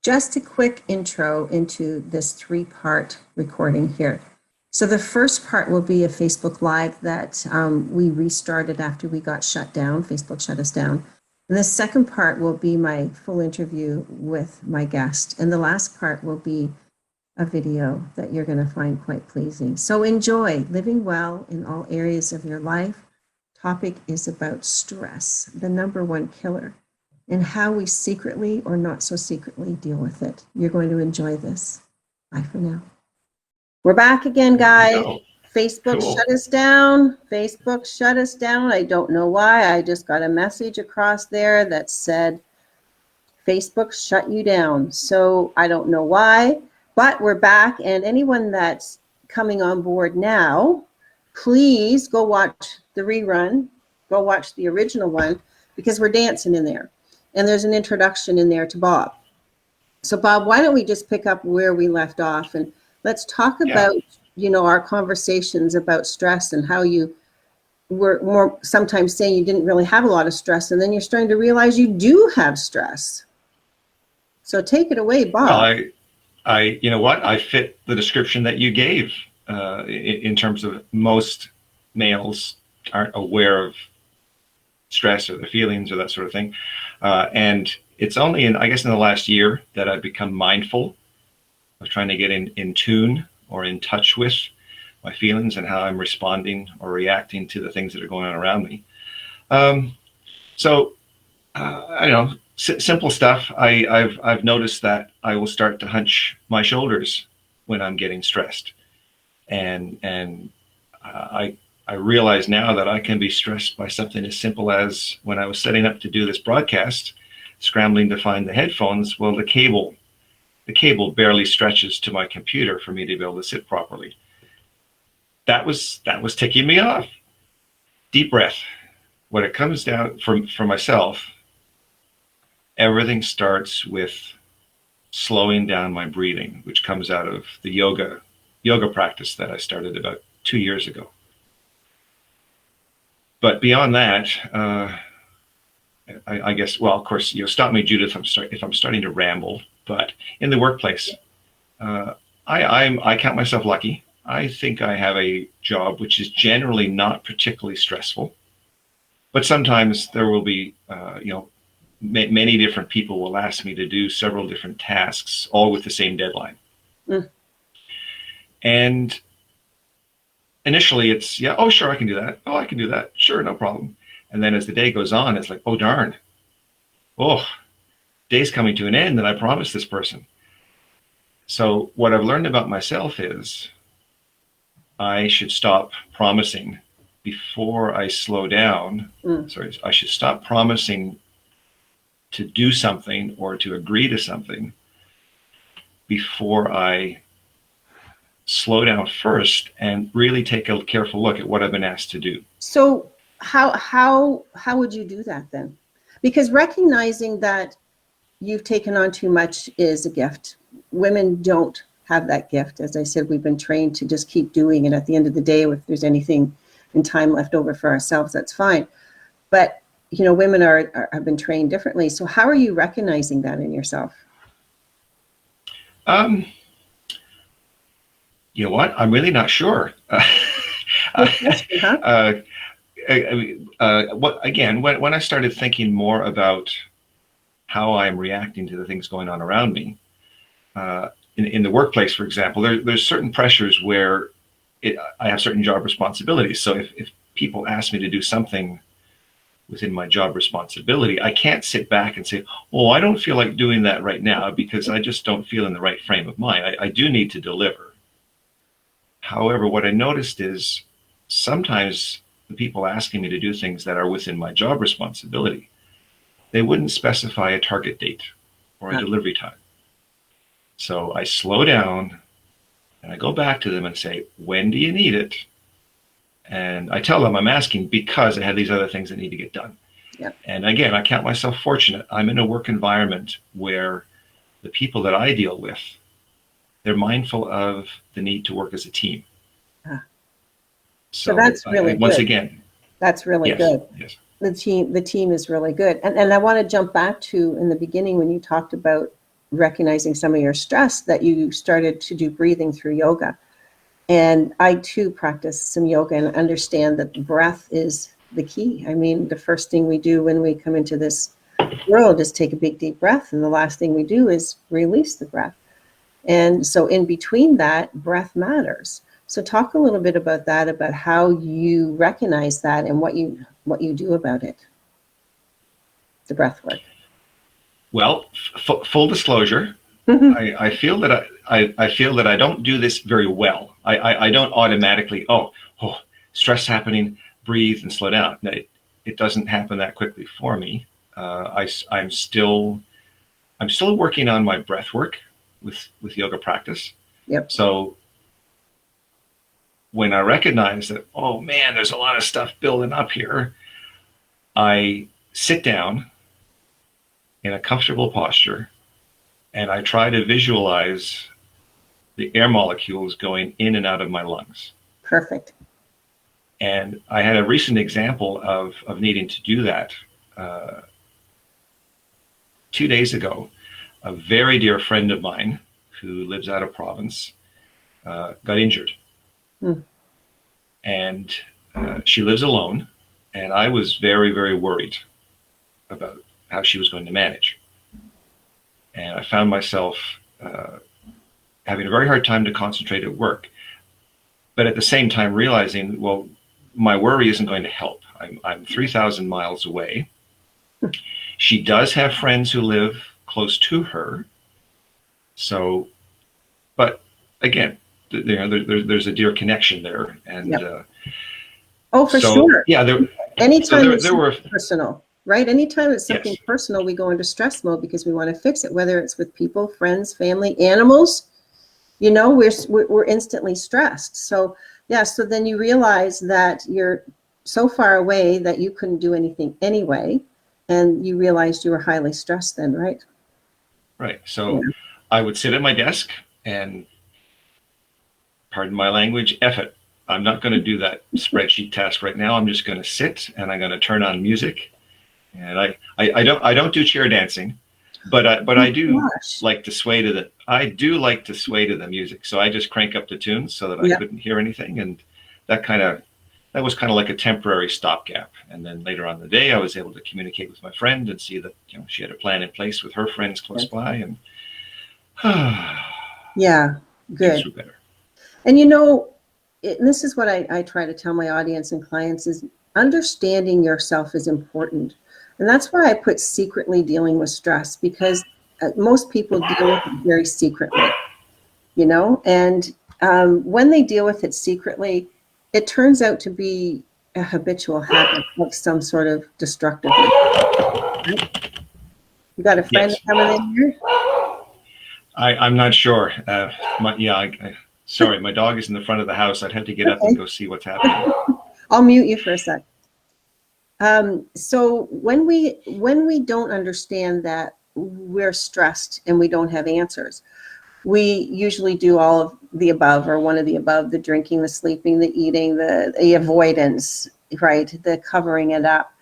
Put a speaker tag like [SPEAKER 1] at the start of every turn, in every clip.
[SPEAKER 1] Just a quick intro into this three-part recording here. So the first part will be a Facebook Live that we restarted after we got shut down. Facebook shut us down. And the second part will be my full interview with my guest. And the last part will be a video that you're going to find quite pleasing. So enjoy living well in all areas of your life. Topic is about stress, the number one killer, and how we secretly or not so secretly deal with it. You're going to enjoy this. Bye for now. We're back again, guys. Facebook shut us down. Facebook shut us down. I don't know why. I just got a message across there that said, Facebook shut you down. So I don't know why, but we're back. And anyone that's coming on board now, please go watch the rerun. Go watch the original one because we're dancing in there. And there's an introduction in there to Bob. So Bob, why don't we just pick up where we left off and let's talk about, our conversations about stress and how you were more sometimes saying you didn't really have a lot of stress, and then you're starting to realize you do have stress. So take it away, Bob.
[SPEAKER 2] Well, I fit the description that you gave in terms of most males aren't aware of stress or the feelings or that sort of thing. And it's only in the last year that I've become mindful of trying to get in tune or in touch with my feelings and how I'm responding or reacting to the things that are going on around me. Simple stuff. I've noticed that I will start to hunch my shoulders when I'm getting stressed. And I realize now that I can be stressed by something as simple as when I was setting up to do this broadcast, scrambling to find the headphones. Well, the cable barely stretches to my computer for me to be able to sit properly. That was ticking me off. Deep breath. When it comes down for myself, everything starts with slowing down my breathing, which comes out of the yoga practice that I started about 2 years ago. But beyond that, I guess, well, of course, stop me, Judith, if I'm starting to ramble. But in the workplace, I count myself lucky. I think I have a job which is generally not particularly stressful. But sometimes there will be, many different people will ask me to do several different tasks, all with the same deadline. Mm. And initially it's, oh, sure, I can do that. Oh, I can do that. Sure, no problem. And then as the day goes on, it's like, oh, darn. Oh, day's coming to an end and I promised this person. So what I've learned about myself is I should stop promising before I slow down. I should stop promising to do something or to agree to something before I slow down first and really take a careful look at what I've been asked to do.
[SPEAKER 1] So how would you do that then? Because recognizing that you've taken on too much is a gift. Women don't have that gift. As I said, we've been trained to just keep doing it. At the end of the day, if there's anything in time left over for ourselves, that's fine. But women have been trained differently. So how are you recognizing that in yourself?
[SPEAKER 2] You know what? I'm really not sure. When I started thinking more about how I'm reacting to the things going on around me, in the workplace, for example, there's certain pressures where I have certain job responsibilities. So if people ask me to do something within my job responsibility, I can't sit back and say, oh, I don't feel like doing that right now because I just don't feel in the right frame of mind. I do need to deliver. However, what I noticed is sometimes the people asking me to do things that are within my job responsibility, they wouldn't specify a target date or a delivery time. So I slow down and I go back to them and say, when do you need it? And I tell them I'm asking because I have these other things that need to get done.
[SPEAKER 1] Yep.
[SPEAKER 2] And again, I count myself fortunate. I'm in a work environment where the people that I deal with, they're mindful of the need to work as a team.
[SPEAKER 1] So that's really good.
[SPEAKER 2] Once again,
[SPEAKER 1] that's really good.
[SPEAKER 2] Yes.
[SPEAKER 1] The team is really good. And I want to jump back to in the beginning when you talked about recognizing some of your stress, that you started to do breathing through yoga. And I too practice some yoga and understand that the breath is the key. I mean, the first thing we do when we come into this world is take a big deep breath, and the last thing we do is release the breath. And so in between that, breath matters. So talk a little bit about that, about how you recognize that and what you do about it, the breath work.
[SPEAKER 2] Well, full disclosure, I feel that I feel that I don't do this very well. I don't automatically, stress happening, breathe and slow down. No, it doesn't happen that quickly for me. I'm still working on my breath work with yoga practice.
[SPEAKER 1] Yep.
[SPEAKER 2] So when I recognize that, oh man, there's a lot of stuff building up here, I sit down in a comfortable posture and I try to visualize the air molecules going in and out of my lungs.
[SPEAKER 1] Perfect.
[SPEAKER 2] And I had a recent example of needing to do that. 2 days ago, a very dear friend of mine who lives out of province got injured. And she lives alone. And I was very, very worried about how she was going to manage. And I found myself having a very hard time to concentrate at work. But at the same time realizing, well, my worry isn't going to help. I'm 3,000 miles away. She does have friends who live close to her. So, but again, there's a dear connection there. And
[SPEAKER 1] yep. For sure.
[SPEAKER 2] Yeah.
[SPEAKER 1] Anytime it's personal, right? Anytime it's something personal, we go into stress mode because we want to fix it, whether it's with people, friends, family, animals, we're instantly stressed. So so then you realize that you're so far away that you couldn't do anything anyway. And you realized you were highly stressed then, right?
[SPEAKER 2] Right. So I would sit at my desk and, pardon my language, F it. I'm not going to do that spreadsheet task right now. I'm just going to sit and I'm going to turn on music. And I don't do chair dancing, but I do like to sway to the music. So I just crank up the tunes so that I couldn't hear anything, and that was kind of like a temporary stopgap. And then later on in the day, I was able to communicate with my friend and see that she had a plan in place with her friends close by, and
[SPEAKER 1] yeah, good.
[SPEAKER 2] Things were better.
[SPEAKER 1] And this is what I try to tell my audience and clients is understanding yourself is important. And that's why I put secretly dealing with stress, because most people deal with it very secretly, and when they deal with it secretly, it turns out to be a habitual habit of some sort of destructiveness. Right? You got a friend coming in here?
[SPEAKER 2] I'm not sure. Sorry, my dog is in the front of the house. I'd have to get up and go see what's happening.
[SPEAKER 1] I'll mute you for a sec. So when we don't understand that we're stressed and we don't have answers, we usually do all of the above or one of the above: the drinking, the sleeping, the eating, the avoidance, right? The covering it up,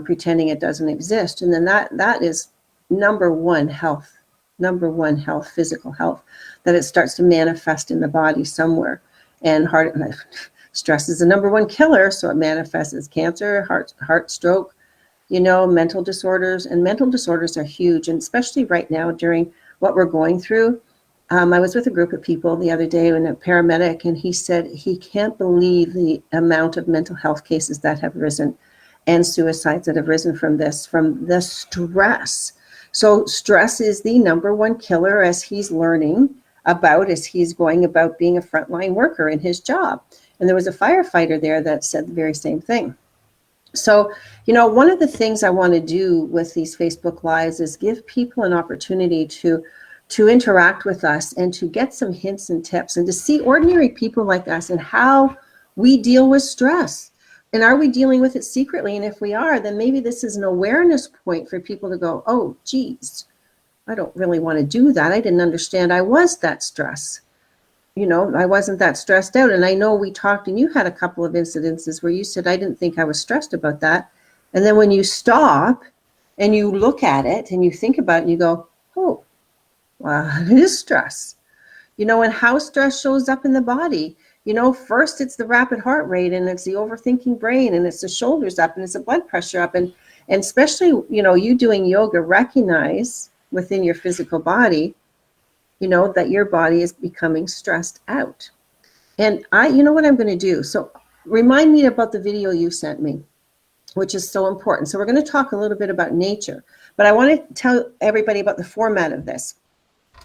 [SPEAKER 1] pretending it doesn't exist. And then that is number one health, physical health, that it starts to manifest in the body somewhere. And stress is the number one killer, so it manifests as cancer, heart stroke, mental disorders. And mental disorders are huge, and especially right now during what we're going through. I was with a group of people the other day and a paramedic, and he said he can't believe the amount of mental health cases that have risen and suicides that have risen from the stress. So stress is the number one killer, as he's learning about, as he's going about being a frontline worker in his job. And there was a firefighter there that said the very same thing. So, one of the things I want to do with these Facebook Lives is give people an opportunity to interact with us and to get some hints and tips and to see ordinary people like us and how we deal with stress. And are we dealing with it secretly? And if we are, then maybe this is an awareness point for people to go, oh, geez, I don't really want to do that. I didn't understand I was that stressed. I wasn't that stressed out. And I know we talked and you had a couple of incidences where you said, I didn't think I was stressed about that. And then when you stop and you look at it and you think about it and you go, oh, it is stress. And how stress shows up in the body. First it's the rapid heart rate, and it's the overthinking brain, and it's the shoulders up, and it's the blood pressure up. And especially, you doing yoga, recognize within your physical body, that your body is becoming stressed out. And you know what I'm going to do? So remind me about the video you sent me, which is so important. So we're going to talk a little bit about nature, but I want to tell everybody about the format of this.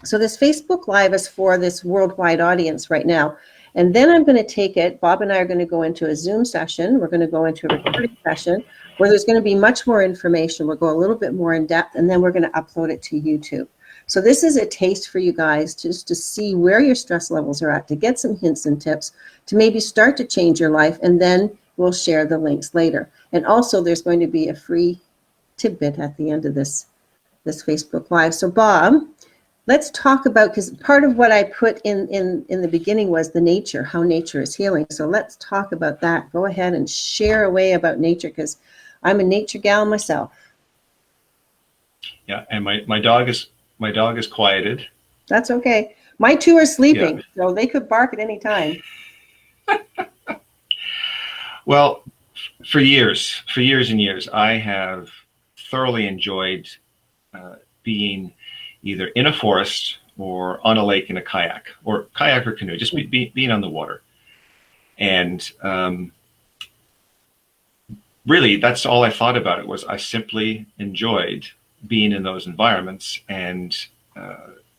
[SPEAKER 1] So this Facebook Live is for this worldwide audience right now. And then I'm going to take it, Bob and I are going to go into a Zoom session. We're going to go into a recording session where there's going to be much more information. We'll go a little bit more in depth, and then we're going to upload it to YouTube. So this is a taste for you guys just to see where your stress levels are at, to get some hints and tips, to maybe start to change your life, and then we'll share the links later. And also there's going to be a free tidbit at the end of this Facebook Live. So Bob, let's talk about, because part of what I put in the beginning was the nature, how nature is healing. So let's talk about that. Go ahead and share away about nature, because I'm a nature gal myself.
[SPEAKER 2] Yeah, and my dog is quieted.
[SPEAKER 1] That's okay. My two are sleeping, so they could bark at any time.
[SPEAKER 2] Well, for years and years, I have thoroughly enjoyed being either in a forest or on a lake in a kayak or canoe, just being on the water. And really, that's all I thought about it, was I simply enjoyed being in those environments and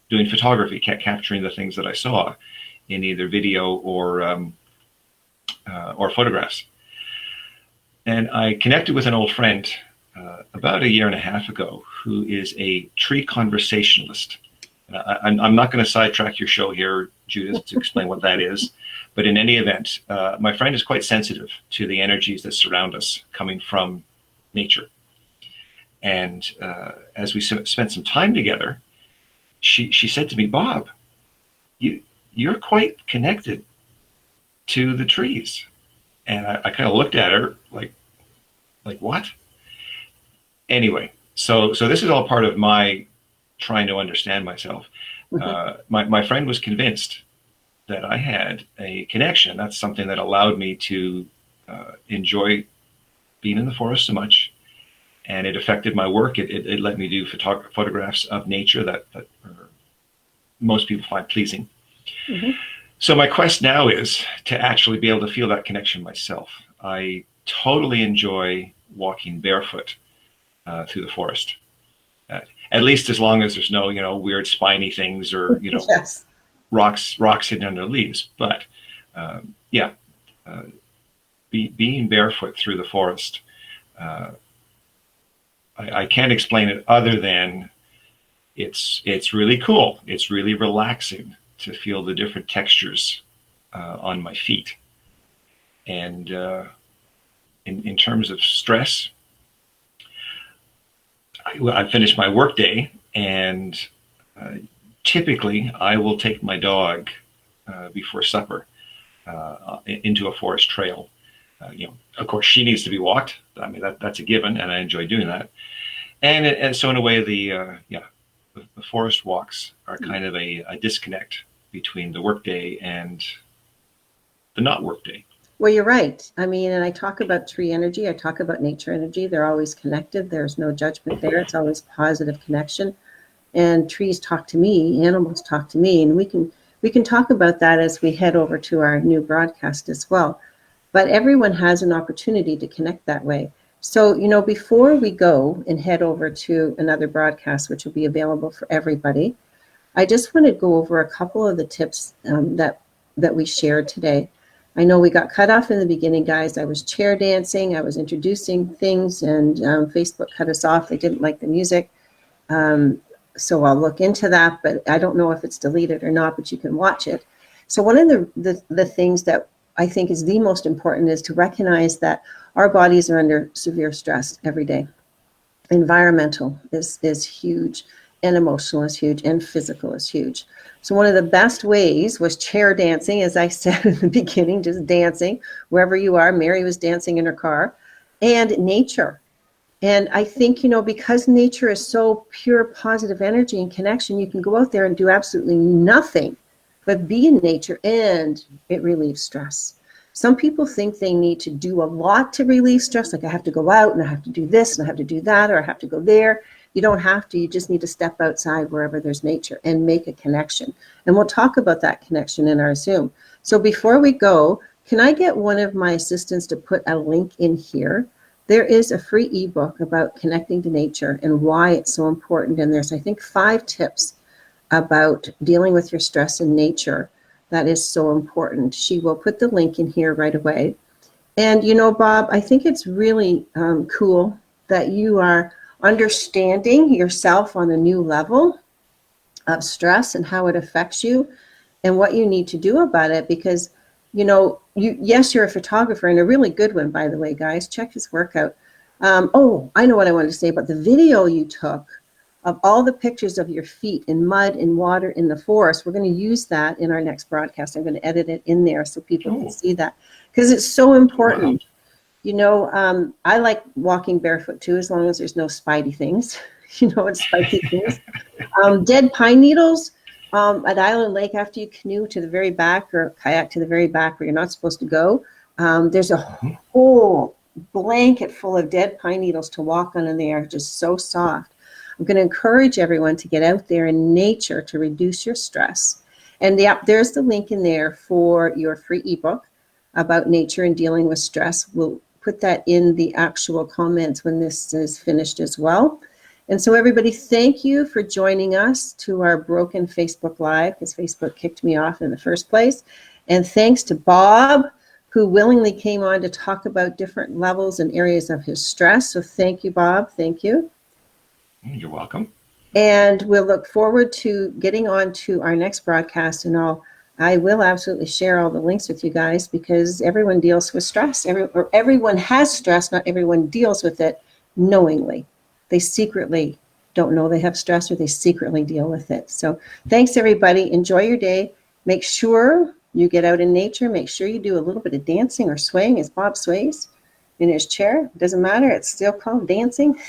[SPEAKER 2] doing photography, capturing the things that I saw in either video or photographs. And I connected with an old friend about a year and a half ago, who is a tree conversationalist. I'm not going to sidetrack your show here, Judith, to explain what that is. But in any event, my friend is quite sensitive to the energies that surround us coming from nature. And as we spent some time together, she said to me, Bob, you're quite connected to the trees. And I kind of looked at her like what? Anyway, so this is all part of my trying to understand myself. My friend was convinced that I had a connection. That's something that allowed me to enjoy being in the forest so much, and it affected my work. It let me do photographs of nature that most people find pleasing. So my quest now is to actually be able to feel that connection myself. I totally enjoy walking barefoot through the forest, at least as long as there's no weird spiny things or
[SPEAKER 1] Yes.
[SPEAKER 2] rocks hidden under leaves. But being barefoot through the forest, I can't explain it other than it's really cool. It's really relaxing to feel the different textures on my feet. And in terms of stress, I finish my work day, and typically I will take my dog before supper into a forest trail. Of course, she needs to be walked. I mean, that's a given, and I enjoy doing that. And so in a way, the forest walks are kind of a disconnect between the workday and the not workday.
[SPEAKER 1] Well, you're right. I mean, and I talk about tree energy. I talk about nature energy. They're always connected. There's no judgment there. It's always positive connection. And trees talk to me, animals talk to me, and we can talk about that as we head over to our new broadcast as well. But everyone has an opportunity to connect that way. So, before we go and head over to another broadcast, which will be available for everybody, I just want to go over a couple of the tips that we shared today. I know we got cut off in the beginning, guys. I was chair dancing. I was introducing things, and Facebook cut us off. They didn't like the music. So I'll look into that, but I don't know if it's deleted or not, but you can watch it. So one of the things that I think is the most important is to recognize that our bodies are under severe stress every day. Environmental is huge, and emotional is huge, and physical is huge. So one of the best ways was chair dancing, as I said in the beginning, just dancing wherever you are. Mary was dancing in her car, and nature. And I think, you know, because nature is so pure positive energy and connection, you can go out there and do absolutely nothing but be in nature, and it relieves stress. Some people think they need to do a lot to relieve stress, like I have to go out and I have to do this and I have to do that, or I have to go there. You don't have to. You just need to step outside wherever there's nature and make a connection. And we'll talk about that connection in our Zoom. So before we go, can I get one of my assistants to put a link in here? There is a free ebook about connecting to nature and why it's so important. And there's, I think, 5 tips about dealing with your stress in nature that is so important. She will put the link in here right away. And, you know, Bob, I think it's really cool that you are understanding yourself on a new level of stress and how it affects you and what you need to do about it. Because, you know, yes, you're a photographer, and a really good one, by the way, guys. Check his work out. Oh, I know what I wanted to say about the video you took of all the pictures of your feet in mud and water in the forest. We're going to use that in our next broadcast. I'm going to edit it in there so people can see that, because it's so important.
[SPEAKER 2] Wow.
[SPEAKER 1] You know, I like walking barefoot too, as long as there's no spidey things, you know, and spiky things. Dead pine needles at Island Lake, after you canoe to the very back or kayak to the very back where you're not supposed to go, there's a whole blanket full of dead pine needles to walk on, and they are just so soft. I'm going to encourage everyone to get out there in nature to reduce your stress. And there's the link in there for your free ebook about nature and dealing with stress. We'll put that in the actual comments when this is finished as well. And so everybody, thank you for joining us to our broken Facebook Live, because Facebook kicked me off in the first place. And thanks to Bob, who willingly came on to talk about different levels and areas of his stress. So thank you, Bob. Thank you.
[SPEAKER 2] You're welcome.
[SPEAKER 1] And we'll look forward to getting on to our next broadcast, and I will absolutely share all the links with you guys, because everyone deals with stress. Everyone has stress, not everyone deals with it knowingly. They secretly don't know they have stress, or they secretly deal with it. So thanks, everybody. Enjoy your day. Make sure you get out in nature. Make sure you do a little bit of dancing or swaying as Bob sways in his chair. It doesn't matter. It's still called dancing.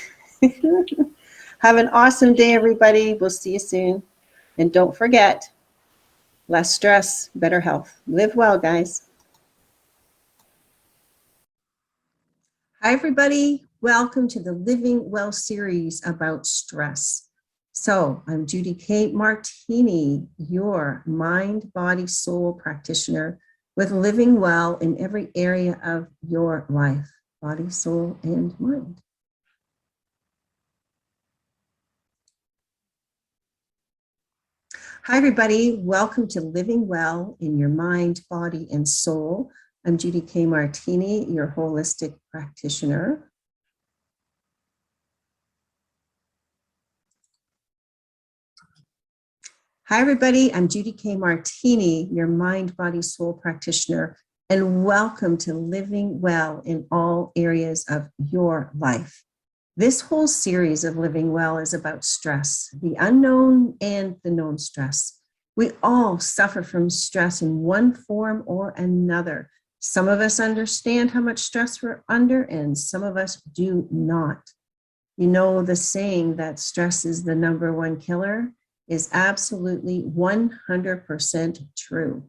[SPEAKER 1] Have an awesome day, everybody. We'll see you soon. And don't forget, less stress, better health. Live well, guys. Hi, everybody. Welcome to the Living Well series about stress. So I'm Judy K. Martini, your mind, body, soul practitioner with Living Well in every area of your life, body, soul, and mind. Hi, everybody. Welcome to Living Well in your mind, body, and soul. I'm Judy K. Martini, your holistic practitioner. Hi, everybody. I'm Judy K. Martini, your mind, body, soul practitioner, and welcome to Living Well in all areas of your life. This whole series of Living Well is about stress, the unknown and the known stress. We all suffer from stress in one form or another. Some of us understand how much stress we're under, and some of us do not. You know, the saying that stress is the #1 killer is absolutely 100% true.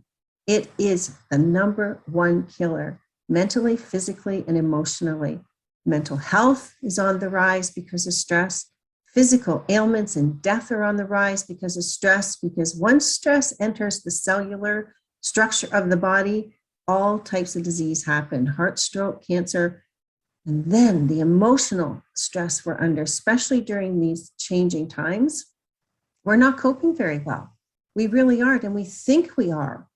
[SPEAKER 1] It is the #1 killer, mentally, physically, and emotionally. Mental health is on the rise because of stress. Physical ailments and death are on the rise because of stress, because once stress enters the cellular structure of the body, all types of disease happen: heart, stroke, cancer. And then the emotional stress we're under, especially during these changing times, we're not coping very well. We really aren't, and we think we are.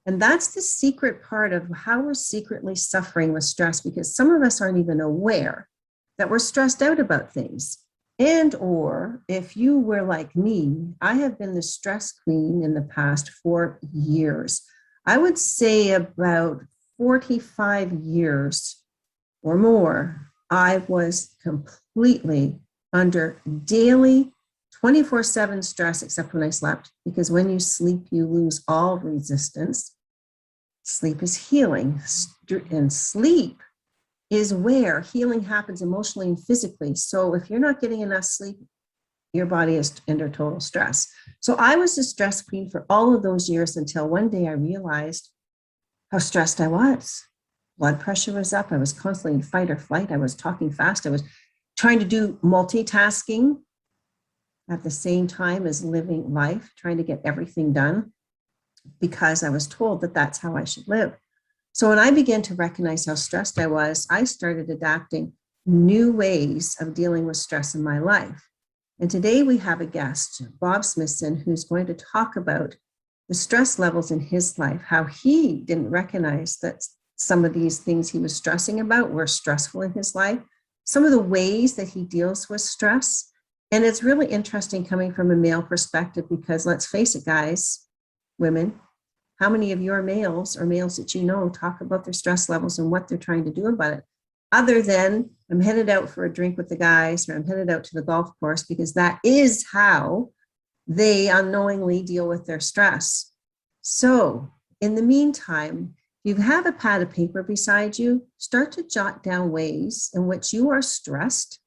[SPEAKER 1] And that's the secret part of how we're secretly suffering with stress, because some of us aren't even aware that we're stressed out about things. And or if you were like me, I have been the stress queen in the past 4 years. I would say about 45 years or more, I was completely under daily 24/7 stress, except when I slept, because when you sleep, you lose all resistance. Sleep is healing, and sleep is where healing happens emotionally and physically. So if you're not getting enough sleep, your body is under total stress. So I was a stress queen for all of those years until one day I realized how stressed I was. Blood pressure was up. I was constantly in fight or flight. I was talking fast. I was trying to do multitasking at the same time as living life, trying to get everything done because I was told that that's how I should live. So when I began to recognize how stressed I was, I started adapting new ways of dealing with stress in my life. And today we have a guest, Bob Smithson, who's going to talk about the stress levels in his life, how he didn't recognize that some of these things he was stressing about were stressful in his life, some of the ways that he deals with stress. And it's really interesting coming from a male perspective, because let's face it, guys, women, how many of your males or males that you know talk about their stress levels and what they're trying to do about it? Other than I'm headed out for a drink with the guys, or I'm headed out to the golf course, because that is how they unknowingly deal with their stress. So in the meantime, if you have a pad of paper beside you, start to jot down ways in which you are stressed,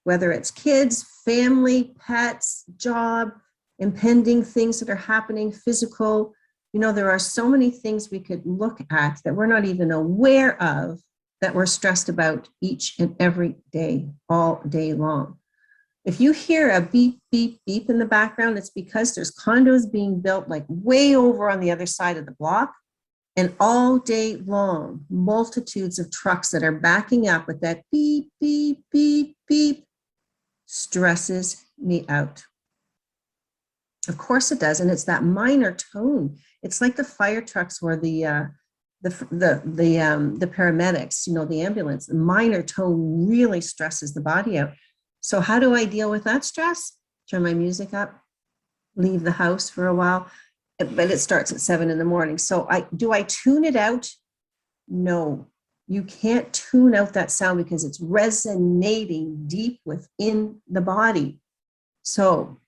[SPEAKER 1] whether it's kids, family, pets, job, impending things that are happening, physical. You know, there are so many things we could look at that we're not even aware of that we're stressed about each and every day, all day long. If you hear a beep, beep, beep in the background, it's because there's condos being built like way over on the other side of the block. And all day long, multitudes of trucks that are backing up with that beep, beep, beep, beep stresses me out. Of course it does. And it's that minor tone. It's like the fire trucks or the paramedics, you know, the ambulance. The minor tone really stresses the body out. So how do I deal with that stress? Turn my music up, leave the house for a while, but it starts at 7 a.m. So do I tune it out? No, you can't tune out that sound because it's resonating deep within the body. So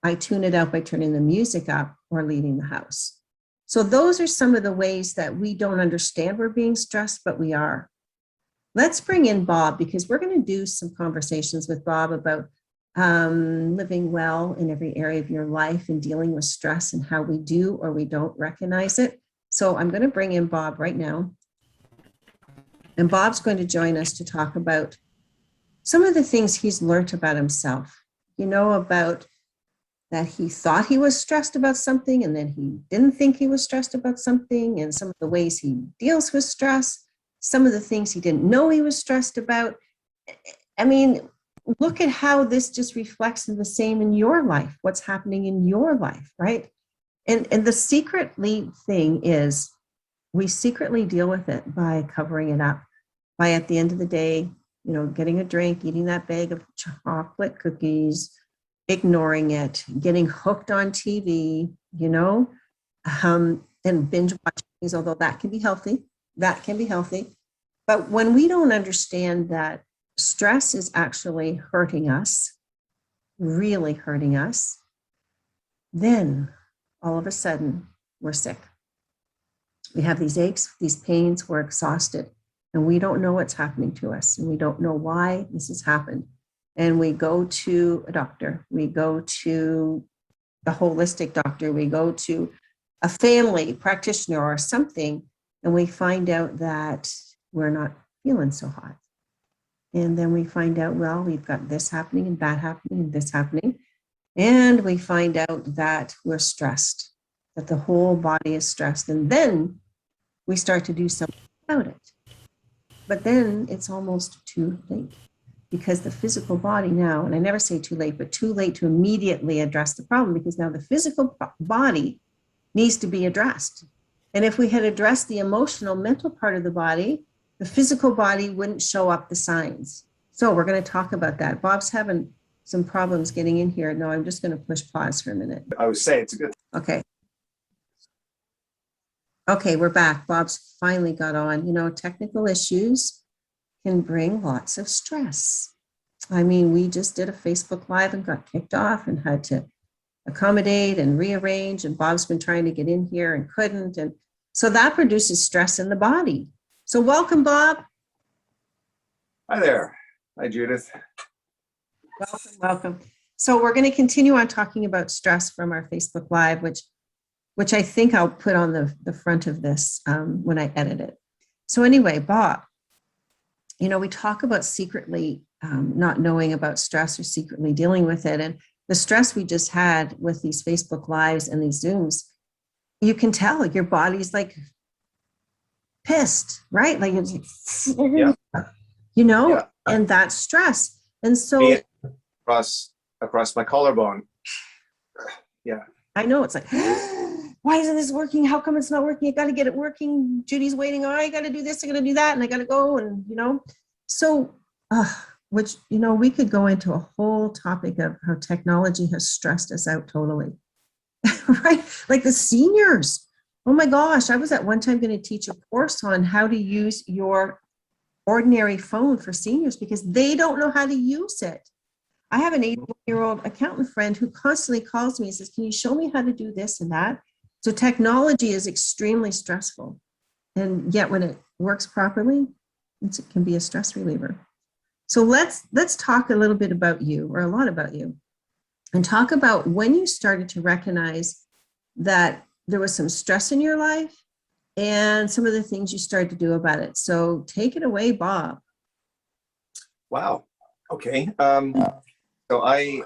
[SPEAKER 1] I tune it out by turning the music up or leaving the house. So those are some of the ways that we don't understand we're being stressed, but we are. Let's bring in Bob, because we're going to do some conversations with Bob about living well in every area of your life and dealing with stress and how we do or we don't recognize it. So I'm going to bring in Bob right now. And Bob's going to join us to talk about some of the things he's learned about himself. You know, about that he thought he was stressed about something and then he didn't think he was stressed about something, and some of the ways he deals with stress, some of the things he didn't know he was stressed about. I mean, look at how this just reflects in the same in your life, what's happening in your life, right? And the secretly thing is we secretly deal with it by covering it up, by at the end of the day, you know, getting a drink, eating that bag of chocolate cookies, ignoring it, getting hooked on TV, you know, and binge watching things, although that can be healthy. That can be healthy. But when we don't understand that stress is actually hurting us, really hurting us, then all of a sudden we're sick. We have these aches, these pains, we're exhausted, and we don't know what's happening to us, and we don't know why this has happened. And we go to a doctor, we go to the holistic doctor, we go to a family practitioner or something, and we find out that we're not feeling so hot. And then we find out, well, we've got this happening and that happening and this happening. And we find out that we're stressed, that the whole body is stressed. And then we start to do something about it. But then it's almost too late, because the physical body now, and I never say too late, but too late to immediately address the problem, because now the physical body needs to be addressed. And if we had addressed the emotional, mental part of the body, the physical body wouldn't show up the signs. So we're going to talk about that. Bob's having some problems getting in here. No, I'm just going to push pause for a minute.
[SPEAKER 3] I would say it's a good.
[SPEAKER 1] Okay. Okay, we're back. Bob's finally got on. You know, technical issues can bring lots of stress. I mean, we just did a Facebook Live and got kicked off and had to accommodate and rearrange, and Bob's been trying to get in here and couldn't. And so that produces stress in the body. So welcome, Bob.
[SPEAKER 3] Hi there. Hi, Judith.
[SPEAKER 1] Welcome, welcome. So we're going to continue on talking about stress from our Facebook Live, which I think I'll put on the front of this when I edit it. So anyway, Bob, we talk about secretly not knowing about stress or secretly dealing with it. And the stress we just had with these Facebook Lives and these Zooms, you can tell your body's like pissed, right? Like,
[SPEAKER 3] Yeah. Yeah.
[SPEAKER 1] And that's stress. And so
[SPEAKER 3] Me across my collarbone. Yeah.
[SPEAKER 1] I know it's like, why isn't this working? How come it's not working? I got to get it working. Judy's waiting. Oh, I got to do this. I got to do that. And I got to go. And, so, which, we could go into a whole topic of how technology has stressed us out totally, right? Like the seniors. Oh my gosh. I was at one time going to teach a course on how to use your ordinary phone for seniors because they don't know how to use it. I have an 81-year-old accountant friend who constantly calls me and says, can you show me how to do this and that? So technology is extremely stressful. And yet when it works properly, it can be a stress reliever. So let's talk a little bit about you, or a lot about you, and talk about when you started to recognize that there was some stress in your life and some of the things you started to do about it. So take it away, Bob.
[SPEAKER 3] Wow. Okay. So I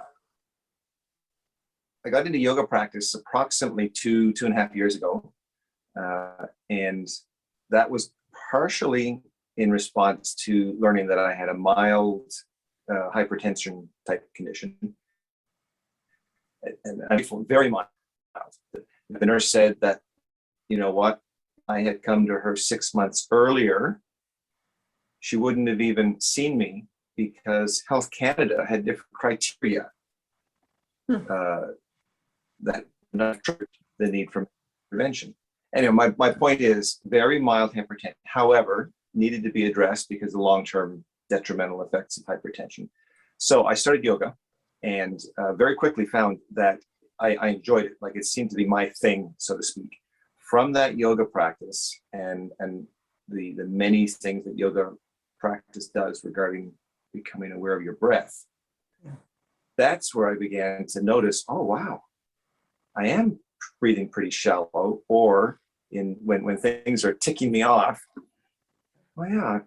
[SPEAKER 3] got into yoga practice approximately two and a half years ago. And that was partially in response to learning that I had a mild hypertension type condition. And I feel very mild. The nurse said that, you know what, I had come to her 6 months earlier. She wouldn't have even seen me because Health Canada had different criteria that not the need for prevention. Anyway, my point is very mild hypertension, however, needed to be addressed because of the long-term detrimental effects of hypertension. So I started yoga and very quickly found that I enjoyed it. Like it seemed to be my thing, so to speak. From that yoga practice and the many things that yoga practice does regarding becoming aware of your breath, that's where I began to notice, oh, wow, I am breathing pretty shallow, or when things are ticking me off, oh yeah,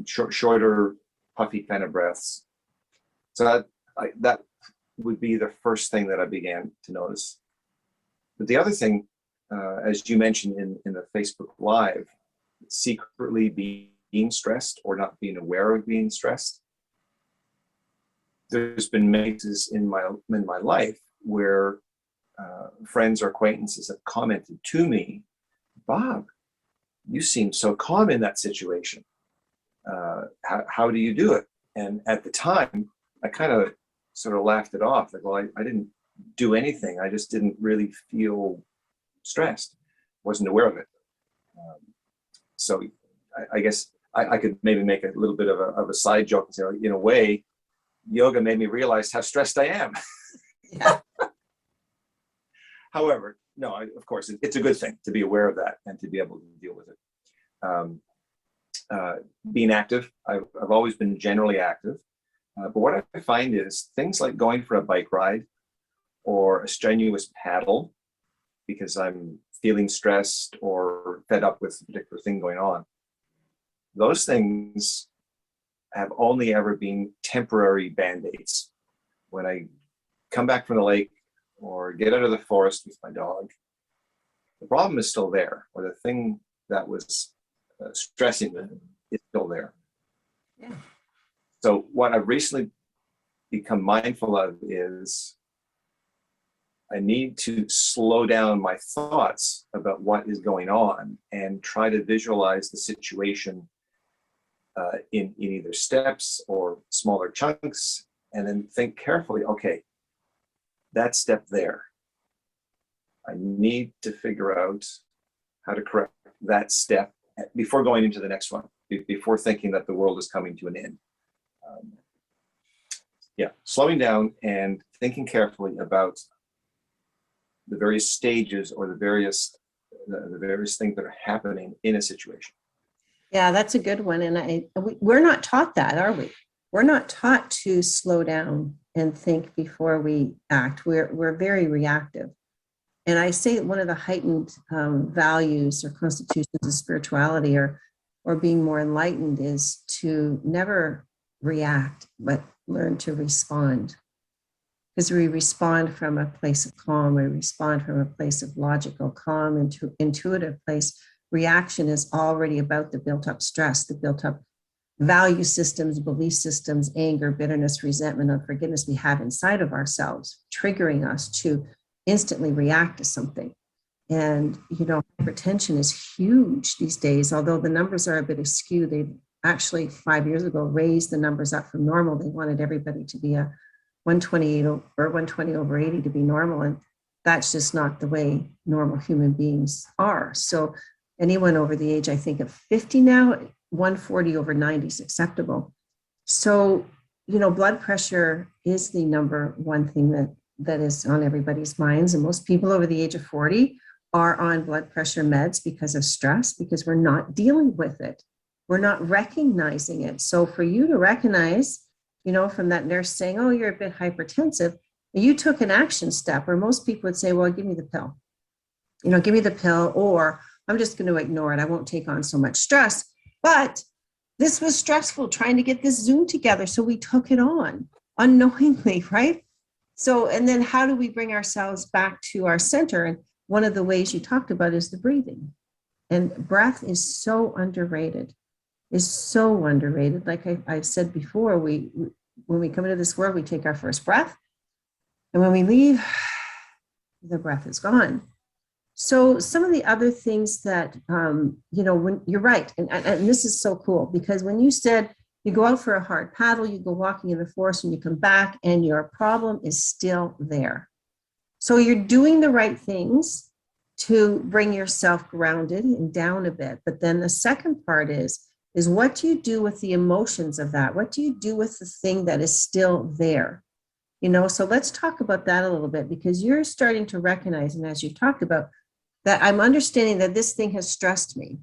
[SPEAKER 3] shorter, puffy kind of breaths. So that would be the first thing that I began to notice. But the other thing, as you mentioned in the Facebook Live, secretly being stressed or not being aware of being stressed. There's been many cases in my life where friends or acquaintances have commented to me, Bob, you seem so calm in that situation. How do you do it? And at the time, I kind of sort of laughed it off. Like, well, I didn't do anything. I just didn't really feel stressed. Wasn't aware of it. So I guess I could maybe make a little bit of a side joke and say, in a way, yoga made me realize how stressed I am.
[SPEAKER 1] Yeah.
[SPEAKER 3] However, no, of course, it's a good thing to be aware of that and to be able to deal with it. Being active, I've always been generally active. But what I find is things like going for a bike ride or a strenuous paddle because I'm feeling stressed or fed up with a particular thing going on. Those things have only ever been temporary band-aids. When I come back from the lake or get out of the forest with my dog, the problem is still there, or the thing that was stressing me is still there.
[SPEAKER 1] Yeah.
[SPEAKER 3] So what I've recently become mindful of is I need to slow down my thoughts about what is going on and try to visualize the situation in either steps or smaller chunks, and then think carefully, okay, that step there, I need to figure out how to correct that step before going into the next one, before thinking that the world is coming to an end. Yeah, slowing down and thinking carefully about the various stages or the various things that are happening in a situation.
[SPEAKER 1] Yeah, that's a good one. And we're not taught that, are we? We're not taught to slow down and think before we act. We're very reactive. And I say one of the heightened values or constitutions of spirituality or being more enlightened is to never react, but learn to respond. Because we respond from a place of calm, we respond from a place of logical, calm, intuitive place. Reaction is already about the built up stress, the built up value systems, belief systems, anger, bitterness, resentment, unforgiveness we have inside of ourselves, triggering us to instantly react to something. And, hypertension is huge these days, although the numbers are a bit askew. They actually 5 years ago raised the numbers up from normal. They wanted everybody to be a 128 or 120 over 80 to be normal. And that's just not the way normal human beings are. So anyone over the age, I think, of 50 now, 140 over 90 is acceptable. So, blood pressure is the number one thing that is on everybody's minds. And most people over the age of 40 are on blood pressure meds because of stress, because we're not dealing with it. We're not recognizing it. So for you to recognize, from that nurse saying, oh, you're a bit hypertensive, you took an action step where most people would say, well, give me the pill. Give me the pill, or I'm just going to ignore it. I won't take on so much stress. But this was stressful trying to get this Zoom together. So we took it on unknowingly, right? So, and then how do we bring ourselves back to our center? And one of the ways you talked about is the breathing. And breath is so underrated, Like I've said before, when we come into this world, we take our first breath. And when we leave, the breath is gone. So some of the other things that, when you're right, and this is so cool, because when you said you go out for a hard paddle, you go walking in the forest and you come back and your problem is still there. So you're doing the right things to bring yourself grounded and down a bit. But then the second part is what do you do with the emotions of that? What do you do with the thing that is still there? So let's talk about that a little bit, because you're starting to recognize, and as you talked about, that I'm understanding that this thing has stressed me.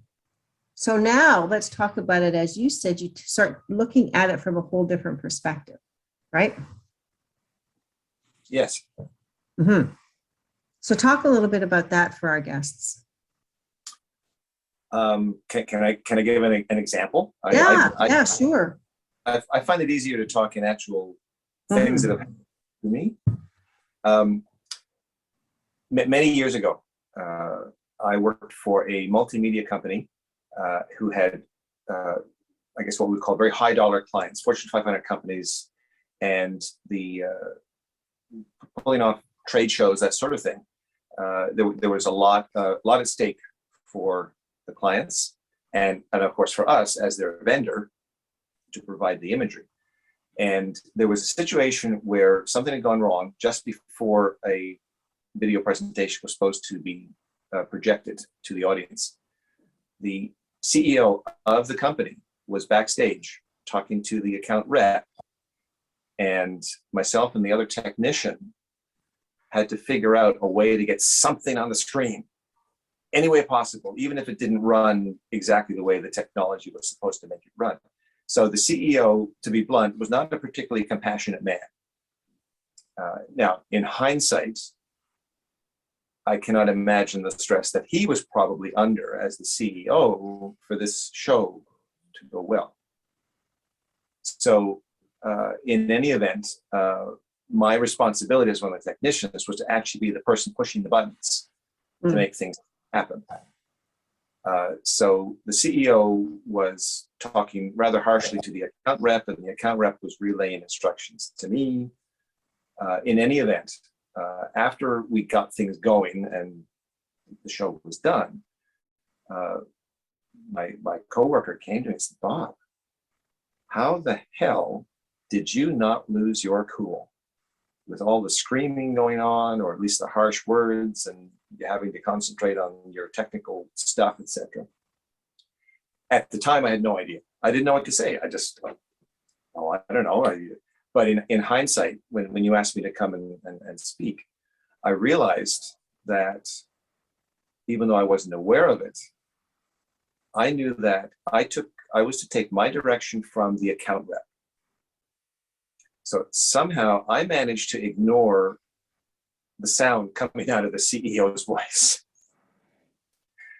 [SPEAKER 1] So now let's talk about it. As you said, you start looking at it from a whole different perspective, right?
[SPEAKER 3] Yes.
[SPEAKER 1] Mm-hmm. So talk a little bit about that for our guests.
[SPEAKER 3] Can I give an example?
[SPEAKER 1] Yeah, sure.
[SPEAKER 3] I find it easier to talk in actual things that have happened to me. Many years ago, I worked for a multimedia company who had, I guess, what we call very high dollar clients, Fortune 500 companies, and the pulling off trade shows, that sort of thing. There was a lot at stake for the clients, and of course for us as their vendor to provide the imagery. And there was a situation where something had gone wrong just before a video presentation was supposed to be projected to the audience. The CEO of the company was backstage talking to the account rep, and myself and the other technician had to figure out a way to get something on the screen any way possible, even if it didn't run exactly the way the technology was supposed to make it run. So the CEO, to be blunt, was not a particularly compassionate man. Now, in hindsight, I cannot imagine the stress that he was probably under as the CEO for this show to go well. So in any event, my responsibility as one of the technicians was to actually be the person pushing the buttons to make things happen. So the CEO was talking rather harshly to the account rep, and the account rep was relaying instructions to me. In any event, after we got things going and the show was done, my coworker came to me and said, Bob, how the hell did you not lose your cool with all the screaming going on, or at least the harsh words, and you having to concentrate on your technical stuff, etc. At the time, I had no idea. I didn't know what to say. I just, I don't know. But in hindsight, when you asked me to come and speak, I realized that even though I wasn't aware of it, I knew that I was to take my direction from the account rep. So somehow I managed to ignore the sound coming out of the CEO's voice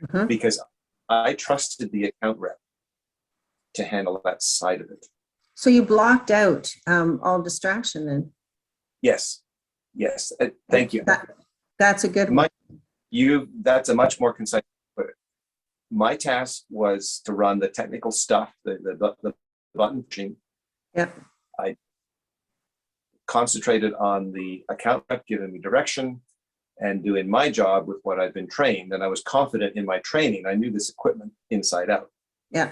[SPEAKER 1] Mhm.
[SPEAKER 3] because I trusted the account rep to handle that side of it.
[SPEAKER 1] So you blocked out all distraction then.
[SPEAKER 3] Yes, yes. Thank you.
[SPEAKER 1] That's a good one.
[SPEAKER 3] That's a much more concise way to put it. My task was to run the technical stuff, the button pushing.
[SPEAKER 1] Yep.
[SPEAKER 3] I concentrated on the account rep giving me direction and doing my job with what I've been trained. And I was confident in my training. I knew this equipment inside out.
[SPEAKER 1] Yeah.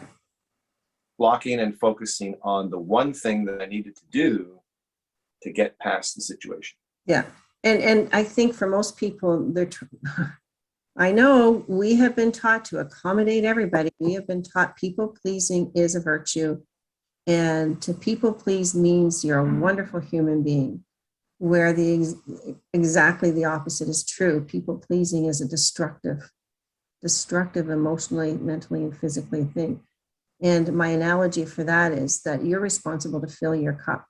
[SPEAKER 3] Blocking and focusing on the one thing that I needed to do to get past the situation.
[SPEAKER 1] Yeah. And I think for most people, I know we have been taught to accommodate everybody. We have been taught people pleasing is a virtue. And to people please means you're a wonderful human being, where exactly the opposite is true. People pleasing is a destructive emotionally, mentally, and physically thing. And my analogy for that is that you're responsible to fill your cup.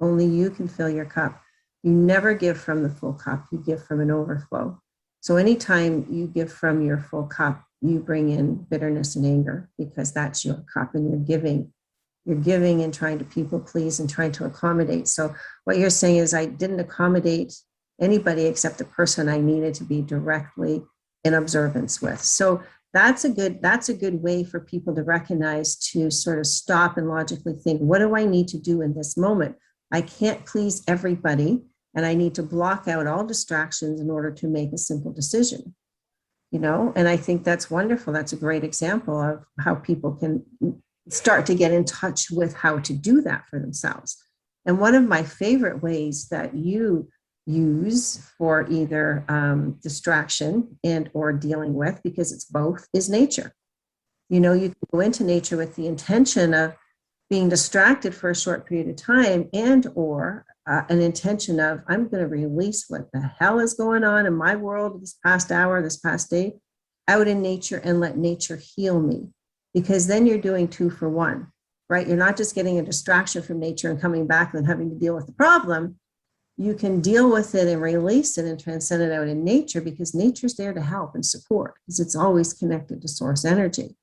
[SPEAKER 1] Only you can fill your cup. You never give from the full cup, you give from an overflow. So anytime you give from your full cup, you bring in bitterness and anger because that's your cup and you're giving and trying to people please and trying to accommodate. So what you're saying is I didn't accommodate anybody except the person I needed to be directly in observance with. So that's a good way for people to recognize, to sort of stop and logically think, what do I need to do in this moment? I can't please everybody, and I need to block out all distractions in order to make a simple decision. And I think that's wonderful. That's a great example of how people can start to get in touch with how to do that for themselves. And one of my favorite ways that you use for either distraction and or dealing with, because it's both, is nature. You can go into nature with the intention of being distracted for a short period of time and or an intention of, I'm going to release what the hell is going on in my world this past hour, this past day, out in nature and let nature heal me. Because then you're doing 2 for 1, right? You're not just getting a distraction from nature and coming back and having to deal with the problem. You can deal with it and release it and transcend it out in nature because nature's there to help and support because it's always connected to source energy.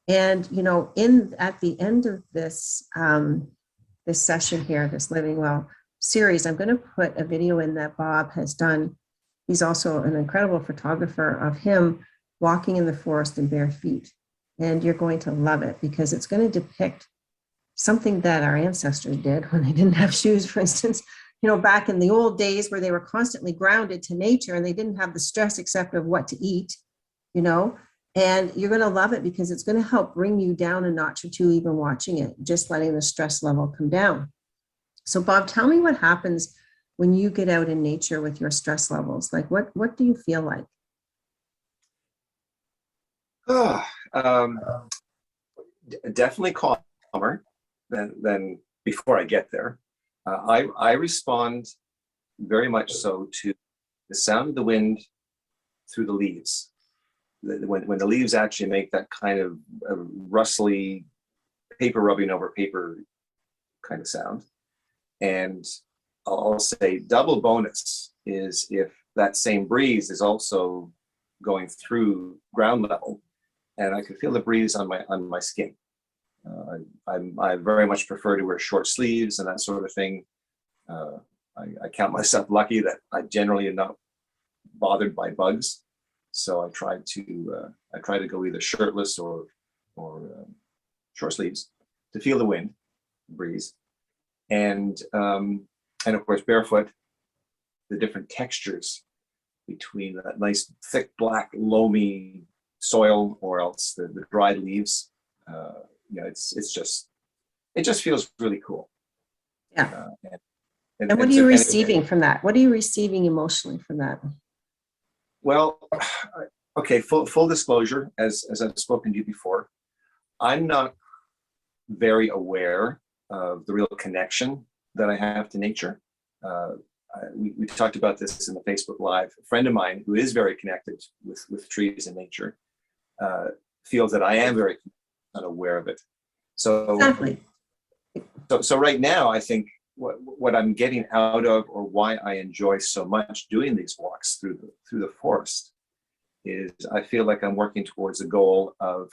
[SPEAKER 1] And, at the end of this, this session here, this Living Well series, I'm going to put a video in that Bob has done. He's also an incredible photographer of him walking in the forest in bare feet. And you're going to love it because it's going to depict something that our ancestors did when they didn't have shoes, for instance, back in the old days where they were constantly grounded to nature and they didn't have the stress except of what to eat, and you're going to love it because it's going to help bring you down a notch or 2, even watching it, just letting the stress level come down. So Bob, tell me what happens when you get out in nature with your stress levels. Like what do you feel like?
[SPEAKER 3] Definitely calmer than before I get there. I respond very much so to the sound of the wind through the leaves. When the leaves actually make that kind of rustly paper rubbing over paper kind of sound. And I'll say double bonus is if that same breeze is also going through ground level and I can feel the breeze on my skin. I very much prefer to wear short sleeves and that sort of thing. I count myself lucky that I generally am not bothered by bugs, so I try to go either shirtless or short sleeves to feel the wind, breeze, and of course barefoot, the different textures between that nice thick black loamy soil or else the dried leaves. It just feels really cool.
[SPEAKER 1] Yeah. And what are you receiving from that? What are you receiving emotionally from that?
[SPEAKER 3] Well, okay, full disclosure, as I've spoken to you before, I'm not very aware of the real connection that I have to nature. We talked about this in the Facebook Live. A friend of mine who is very connected with trees and nature feels that I am very unaware of it. So,
[SPEAKER 1] Exactly.
[SPEAKER 3] so right now, I think what I'm getting out of, or why I enjoy so much doing these walks through the forest, is I feel like I'm working towards a goal of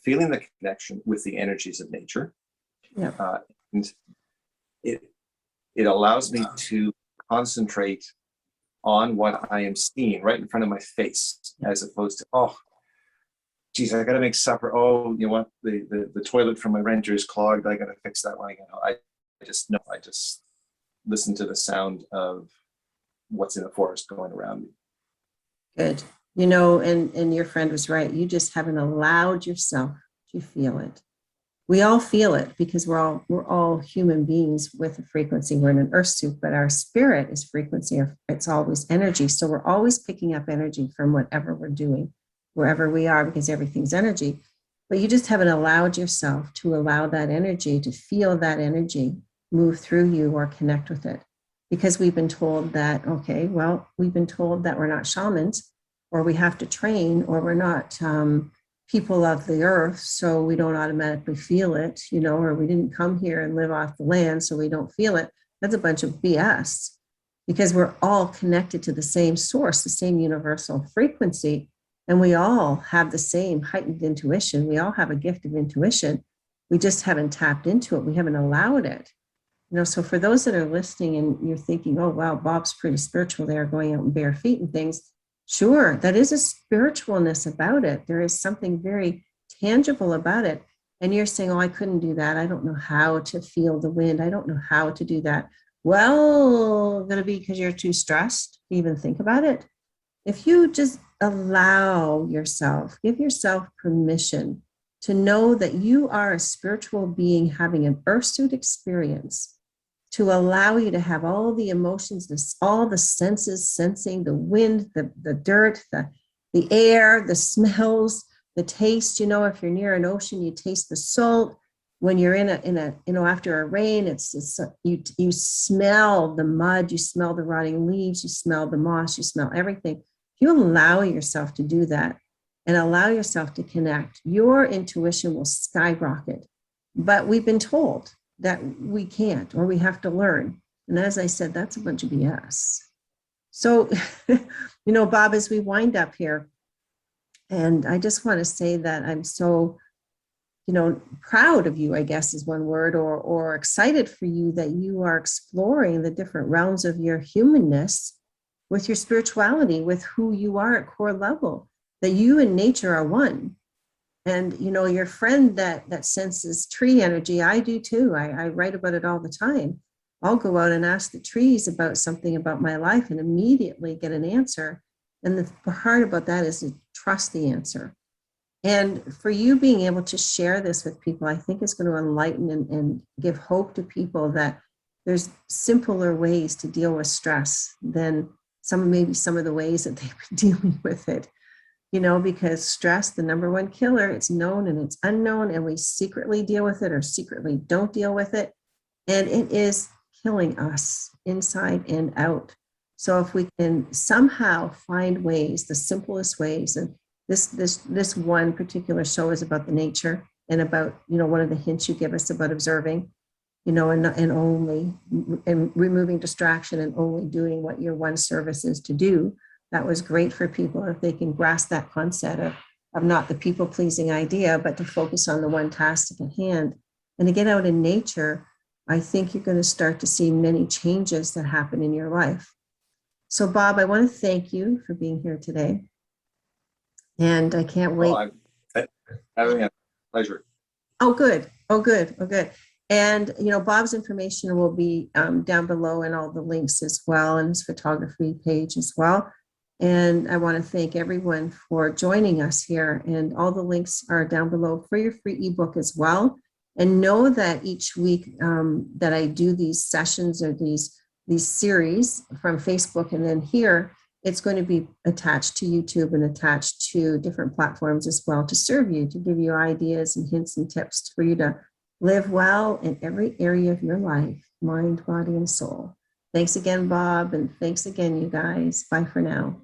[SPEAKER 3] feeling the connection with the energies of nature.
[SPEAKER 1] Yeah.
[SPEAKER 3] And it allows me to concentrate on what I am seeing right in front of my face, as opposed to, oh, geez, I got to make supper. Oh, you know what? The toilet from my renter is clogged. I got to fix that one again. I just know. I just listen to the sound of what's in the forest going around me.
[SPEAKER 1] Good. You know, and your friend was right. You just haven't allowed yourself to feel it. We all feel it because we're all human beings with a frequency. We're in an earth suit, but our spirit is frequency. It's always energy. So we're always picking up energy from whatever we're doing, wherever we are, because everything's energy. But you just haven't allowed yourself to allow that energy, to feel that energy move through you or connect with it. Because we've been told that, okay, well, we've been told that we're not shamans, or we have to train, or we're not people of the earth, so we don't automatically feel it, you know, or we didn't come here and live off the land, so we don't feel it. That's a bunch of BS, because we're all connected to the same source, the same universal frequency, and we all have the same heightened intuition. We all have a gift of intuition. We just haven't tapped into it. We haven't allowed it. You know, so for those that are listening and you're thinking, oh, wow, Bob's pretty spiritual there, going out in bare feet and things. Sure, that is a spiritualness about it. There is something very tangible about it. And you're saying, oh, I couldn't do that. I don't know how to feel the wind. I don't know how to do that. Well, going to be because you're too stressed to even think about it. If you just allow yourself, give yourself permission to know that you are a spiritual being having an earth suit experience, to allow you to have all the emotions, all the senses, sensing the wind, the dirt, the air, the smells, the taste. You know, if you're near an ocean, you taste the salt. When you're in a you know, after a rain, it's you smell the mud, you smell the rotting leaves, you smell the moss, you smell everything. If you allow yourself to do that and allow yourself to connect, your intuition will skyrocket. But we've been told that we can't, or we have to learn. And as I said, that's a bunch of BS. So, you know, Bob, as we wind up here, and I just want to say that I'm so, you know, proud of you, I guess is one word, or excited for you that you are exploring the different realms of your humanness with your spirituality, with who you are at core level, that you and nature are one. And, you know, your friend that senses tree energy, I do too. I write about it all the time. I'll go out and ask the trees about something about my life and immediately get an answer. And the hard about that is to trust the answer. And for you being able to share this with people, I think is going to enlighten and give hope to people that there's simpler ways to deal with stress than maybe some of the ways that they've been dealing with it. You know, because stress, the number one killer, it's known and it's unknown, and we secretly deal with it or secretly don't deal with it. And it is killing us inside and out. So if we can somehow find ways, the simplest ways, and this one particular show is about the nature and about, you know, one of the hints you give us about observing, you know, and only and removing distraction and only doing what your one service is to do. That was great for people if they can grasp that concept of not the people-pleasing idea, but to focus on the one task at hand. And to get out in nature, I think you're going to start to see many changes that happen in your life. So, Bob, I want to thank you for being here today. And I can't wait.
[SPEAKER 3] Well, I'm having a pleasure.
[SPEAKER 1] Oh, good. Oh, good. Oh, good. And, you know, Bob's information will be down below, and all the links as well, and his photography page as well. And I want to thank everyone for joining us here. And all the links are down below for your free ebook as well. And know that each week that I do these sessions or these series from Facebook and then here, it's going to be attached to YouTube and attached to different platforms as well to serve you, to give you ideas and hints and tips for you to live well in every area of your life, mind, body, and soul. Thanks again, Bob. And thanks again, you guys. Bye for now.